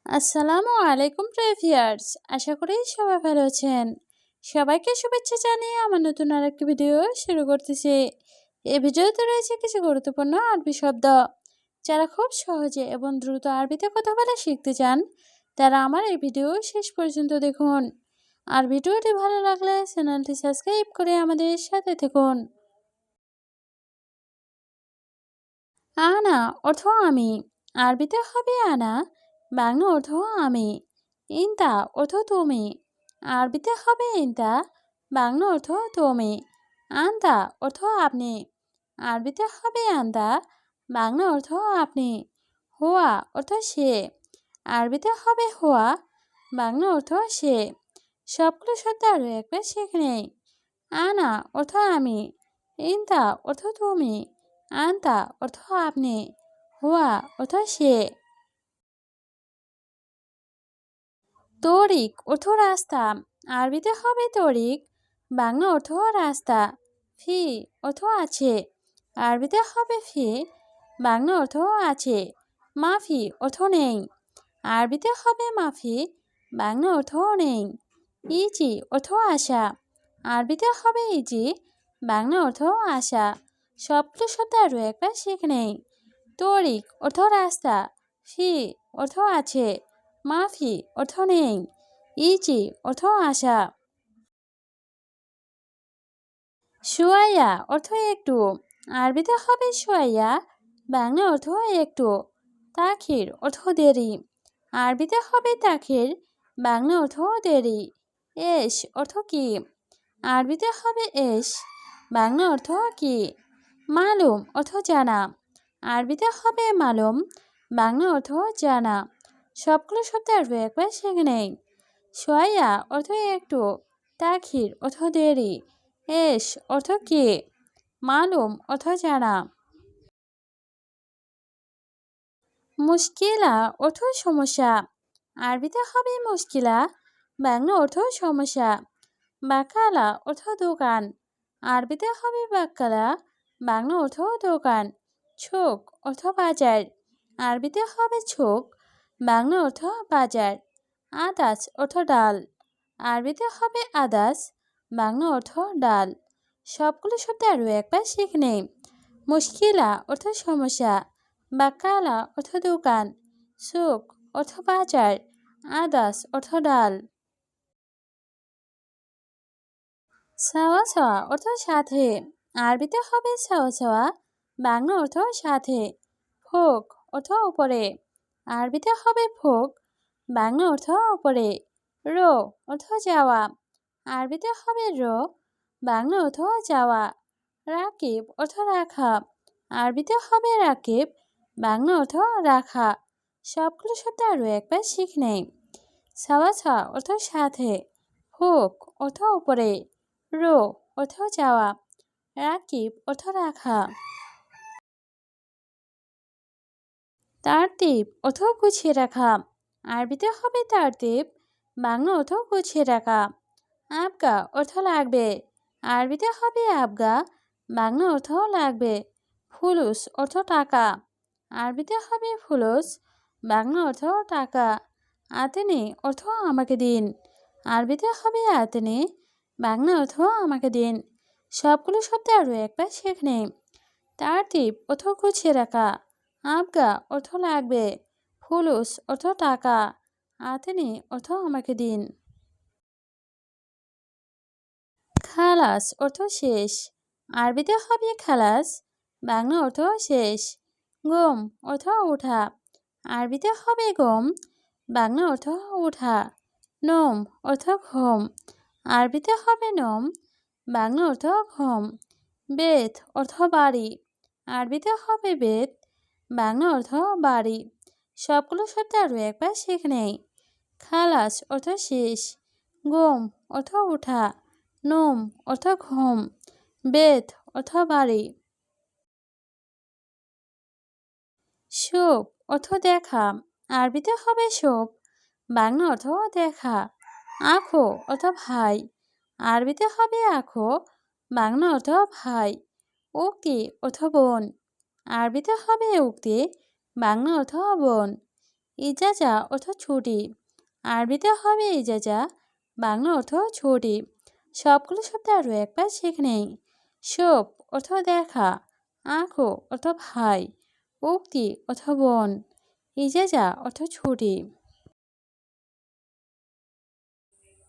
আসসালামু আলাইকুম ভিউয়ার্স, আশা করি সবাই ভালো আছেন। সবাইকে শুভেচ্ছা জানিয়ে আমার নতুন আরেকটি ভিডিও শুরু করতেছি। এই ভিডিওতে রয়েছে কিছু গুরুত্বপূর্ণ আরবি শব্দ। যারা খুব সহজে এবং দ্রুত আরবিতে কথা বলা শিখতে চান, তারা আমার এই ভিডিও শেষ পর্যন্ত দেখুন। আর ভিডিওটি ভালো লাগলে চ্যানেলটি সাবস্ক্রাইব করে আমাদের সাথে থাকুন। আনা অর্থ আমি। আরবিতে হবে আনা, বাংলা অর্থ আমি। ইনতা অর্থ তুমি। আরবিতে হবে ইনতা, বাংলা অর্থ তুমি। আন্তা অর্থ আপনি। আরবিতে হবে আন্তা, বাংলা অর্থ আপনি। হুয়া অর্থ সে। আরবিতে হবে হুয়া, বাংলা অর্থ সে। সবগুলো শব্দ আরও একবার শিখে নেই। আনা অর্থ আমি। ইনতা অর্থ তুমি। আন্তা অর্থ আপনি। হুয়া অর্থ সে। তরিক অর্থ রাস্তা। আরবিতে হবে তরিক, বাংলা অর্থ রাস্তা। ফি অর্থ আছে। আরবিতে হবে ফি, বাংলা অর্থ আছে। মাফি অর্থ নেই। আরবিতে হবে মাফি, বাংলা অর্থ নেই। ইজি অর্থ আশা। আরবিতে হবে ইজি, বাংলা অর্থ আশা। সবগুলো শব্দ আরও একবার শিখে নেই। তরিক অর্থ রাস্তা, ফি অর্থ আছে, মাফি অর্থ নেই, ইজি অর্থ আশা। শুয়াইয়া অর্থ একটু। আরবিতে হবে শুয়াইয়া, বাংলা অর্থ একটু। তাখির অর্থ দেরি। আরবিতে হবে তাখির, বাংলা অর্থ দেরি। এস অর্থ কি। আরবিতে হবে এস, বাংলা অর্থ কি। মালুম অর্থ জানা। আরবিতে হবে মালুম, বাংলা অর্থ জানা। সবগুলো শব্দ আরও একবার শিখে নেই। সোয়া অর্থ একটু, তাখির অর্থ দেরি, এস অর্থ কি, মালুম অর্থ জানা। মুশকিলা অর্থ সমস্যা। আরবিতে হবে মুশকিলা, বাংলা অর্থ সমস্যা। বাকালা অর্থ দোকান। আরবিতে হবে বাক্কালা, বাংলা অর্থ দোকান। ছোক অর্থ বাজার। আরবিতে হবে ছোক, বাংলা অর্থ বাজার। আদাস অর্থ ডাল। আরবিতে হবে আদাস, বাংলা অর্থ ডাল। সবগুলো শব্দ আরও একবার শিখে নেই। মুশকিলা অর্থ সমস্যা, বাকালা অর্থ দোকান, ছোক অর্থ বাজার, আদাস অর্থ ডাল। সাওয়া সাওয়া অর্থ সাথে। আরবিতে হবে সাওয়া সাওয়া, বাংলা অর্থ সাথে। ফোক অর্থ উপরে। আরবিতে হবে ফোক, বাংলা অর্থ উপরে। রো অর্থ যাওয়া। আরবিতে হবে রো, বাংলা অর্থ যাওয়া। রাকিব অর্থ রাখা। আরবিতে হবে রাকিব, বাংলা অর্থ রাখা। সবগুলো শব্দ আরও একবার শিখে নেই। সাওয়া সাওয়া অর্থ সাথে। ফোক অর্থ উপরে। রো অর্থ যাওয়া। রাকিব অর্থ রাখা। তারতিব অর্থ গুছিয়ে রাখা। আরবিতে হবে তারতিব, বাংলা অর্থ গুছিয়ে রাখা। আবগা অর্থ লাগবে। আরবিতে হবে আবগা, বাংলা অর্থ লাগবে। ফুলুস অর্থ টাকা। আরবিতে হবে ফুলুস, বাংলা অর্থ টাকা। আতেনে অর্থ আমাকে দিন। আরবিতে হবে আতেনে, বাংলা অর্থ আমাকে দিন। সবগুলো শব্দ আরও একবার শিখে নেই। তারতিব অর্থ গুছিয়ে রাখা। আবগা অর্থ লাগবে। ফুলুস অর্থ টাকা। আতেনে অর্থ আমাকে দিন। খালাস অর্থ শেষ। আরবিতে হবে খালাস, বাংলা অর্থ শেষ। গম অর্থ ওঠা। আরবিতে হবে গম, বাংলা অর্থ ওঠা। নোম অর্থ ঘুম। আরবিতে হবে নোম, বাংলা অর্থ ঘুম। বেত অর্থ বাড়ি। আরবিতে হবে বেত, বাংলা অর্থ বাড়ি। সবগুলো শব্দ আরও একবার শিখে নেই। খালাস অর্থ শেষ, গম অর্থ ওঠা, নোম অর্থ ঘুম, বেত অর্থ বাড়ি। শোভ অর্থ দেখা। আরবিতে হবে শোভ, বাংলা অর্থ দেখা। আখো অর্থ ভাই। আরবিতে হবে আখো, বাংলা অর্থ ভাই। উক্তি অর্থ বোন। আরবিতে হবে উক্তি, বাংলা অর্থ বোন। ইজাজা অর্থ ছুটি। আরবিতে হবে ইজাজা, বাংলা অর্থ ছুটি। সবগুলো শব্দ আরও একবার শিখে নেই। শোভ অর্থ দেখা, আঁখো অর্থ ভাই, উক্তি অর্থ বোন, ইজাজা অর্থ ছুটি।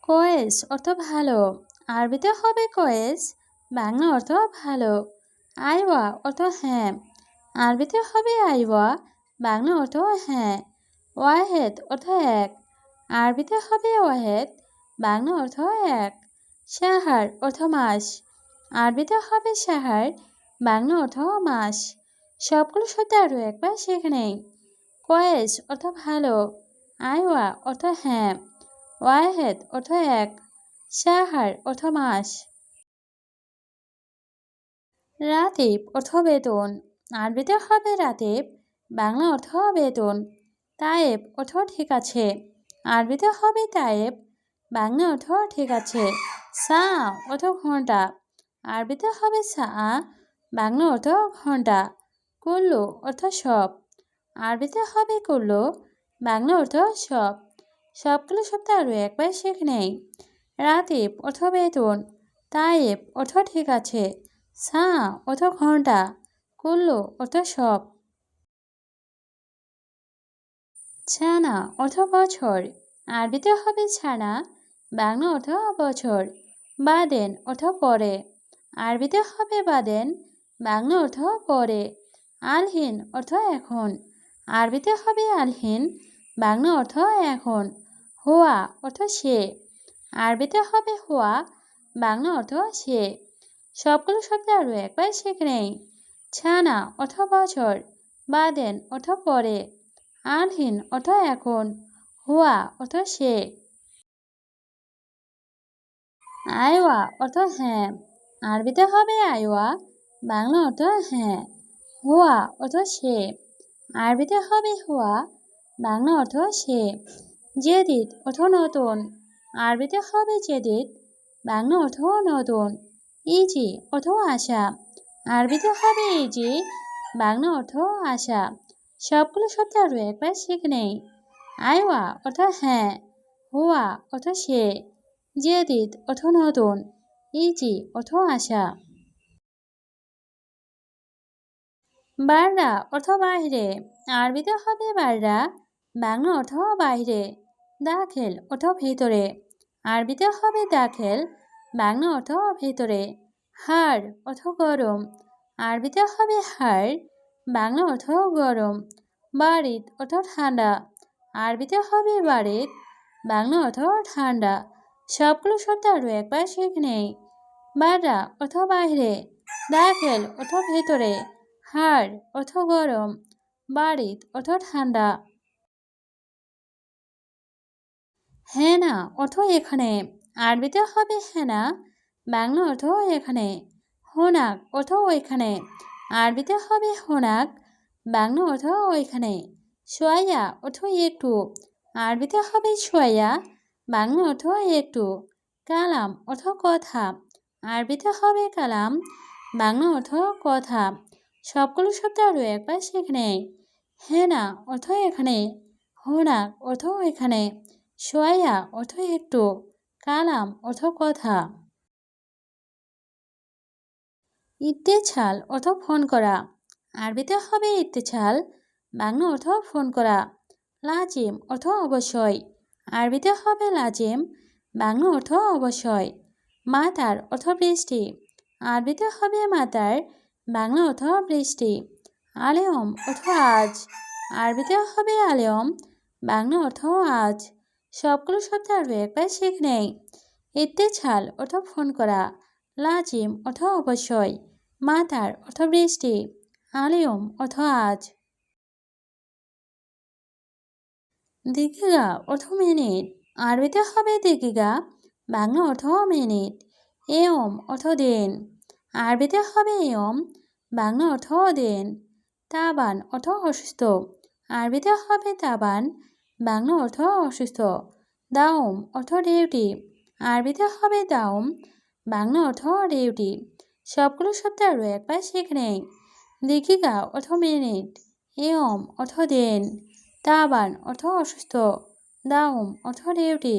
কয়েস অর্থ ভালো। আরবিতে হবে কয়েস, বাংলা অর্থ ভালো। আইওয়া অর্থ হ্যাঁ। আরবিতে হবে আইওয়া, বাংলা অর্থ হ্যাঁ। ওয়াহেদ অর্থ এক। আরবিতে হবে ওয়াহেদ, বাংলা অর্থ এক। শাহার অর্থ মাস। আরবিতে হবে শাহার, বাংলা অর্থ মাস। সবগুলো শব্দ আরও একবার শিখে নেই। কয়েস অর্থ ভালো, আইওয়া অর্থ হ্যাঁ, ওয়াহেদ অর্থ এক, শাহার অর্থ মাস। রাতিব অর্থ বেতন। আরবিতে হবে রাতিব, বাংলা অর্থ বেতন। তায়েব অর্থ ঠিক আছে। আরবিতে হবে তায়েব, বাংলা অর্থ ঠিক আছে। সা অর্থ ঘন্টা। আরবিতে হবে সা, বাংলা অর্থ ঘন্টা। কুল্লু অর্থ সব। আরবিতে হবে কুল্লু, বাংলা অর্থ সব। সবগুলো শব্দ আরও একবার শিখে নেই। রাতিব অর্থ বেতন, তায়েব অর্থ ঠিক আছে, সা অর্থ ঘন্টা, কুল্লু অর্থ সব। ছানা অর্থ বছর। আরবিতে হবে ছানা, বাংলা অর্থ বছর। বাদেন অর্থ পরে। আরবিতে হবে বাদেন, বাংলা অর্থ পরে। আলহিন অর্থ এখন। আরবিতে হবে আলহিন, বাংলা অর্থ এখন। হুয়া অর্থ সে। আরবিতে হবে হুয়া, বাংলা অর্থ সে। সবগুলো শব্দ আরও একবার শিখে নেই। ছানা অর্থ বছর, বাদেন অর্থ পরে, আলহিন অর্থ এখন, হুয়া অর্থ সে। আইওয়া অর্থ হ্যাঁ। আরবিতে হবে আইওয়া, বাংলা অর্থ হ্যাঁ। হুয়া অর্থ সে। আরবিতে হবে হুয়া, বাংলা অর্থ সে। জেদিদ অর্থ নতুন। আরবিতে হবে জেদিদ, বাংলা অর্থ নতুন। ইজি অর্থ আশা। আরবিতে হবে ইজি, বাংলা অর্থ আশা। সবগুলো শব্দ আরও একবার শিখে নেই। আইওয়া অর্থ হ্যাঁ, হুয়া অর্থ সে, জেদিদ অর্থ নতুন, ইজি অর্থ আশা। বাররা অর্থ বাহিরে। আরবিতে হবে বাররা, বাংলা অর্থ বাহিরে। দাখেল অর্থ ভিতরে। আরবিতে হবে দাখেল, বাংলা অর্থ ভিতরে। হাড় অর্থ গরম। আরবিতে হবে হাড়, বাংলা অর্থ গরম। বারিদ অর্থ ঠান্ডা। আরবিতে হবে বারিদ, বাংলা অর্থ ঠান্ডা। সবগুলো শব্দ আরও একবার শিখে নেই। বাররা অর্থ বাহিরে, দাখেল অর্থ ভেতরে, হাড় অর্থ গরম, বারিদ অর্থ ঠান্ডা। হেনা অর্থ এখানে। আরবিতে হবে হেনা, বাংলা অর্থ এখানে। হোনাক অর্থ ওইখানে। আরবিতে হবে হোনাক, বাংলা অর্থ ওইখানে। সোয়া অর্থ একটু। আরবিতে হবে সোয়া, বাংলা অর্থ একটু। কালাম অর্থ কথা। আরবিতে হবে কালাম, বাংলা অর্থ কথা। সবগুলো শব্দ আরও একবার শিখে নেই। হেনা অর্থ এখানে, হোনাক অর্থ এখানে, সোয়া অর্থ একটু, কালাম অর্থ কথা। ইত্তেছাল অর্থ ফোন করা। আরবিতে হবে ইত্তেছাল, বাংলা অর্থ ফোন করা। লাজিম অর্থ অবশ্যই। আরবিতে হবে লাজিম, বাংলা অর্থ অবশ্যই। মাতার অর্থ বৃষ্টি। আরবিতে হবে মাতার, বাংলা অর্থ বৃষ্টি। আলেয়ম অর্থ আজ। আরবিতে হবে আলেয়ম, বাংলা অর্থ আজ। সবগুলো শব্দ আরও একবার শিখে নেই। ইত্তেছাল অর্থ ফোন করা, লাজিম অর্থ অবশ্যই, মাতার অর্থ বৃষ্টি, আলেয়ম অর্থ আজ। দিগিগা অর্থ মিনিট। আরবিতে হবে দিগিগা, বাংলা অর্থ মিনিট। এয়ম অর্থ দিন। আরবিতে হবে এয়ম, বাংলা অর্থ দিন। তাবান অর্থ অসুস্থ। আরবিতে হবে তাবান, বাংলা অর্থ অসুস্থ। দাওম অর্থ ডিউটি। আরবিতে হবে দাওম, বাংলা অর্থ ডিউটি। সবগুলো শব্দ আরও একবার শিখে নেই। দিগিগা অর্থ মিনিট, এয়ম অর্থ দিন, তাবান অর্থ অসুস্থ। দাউম অর্থ ডিউটি।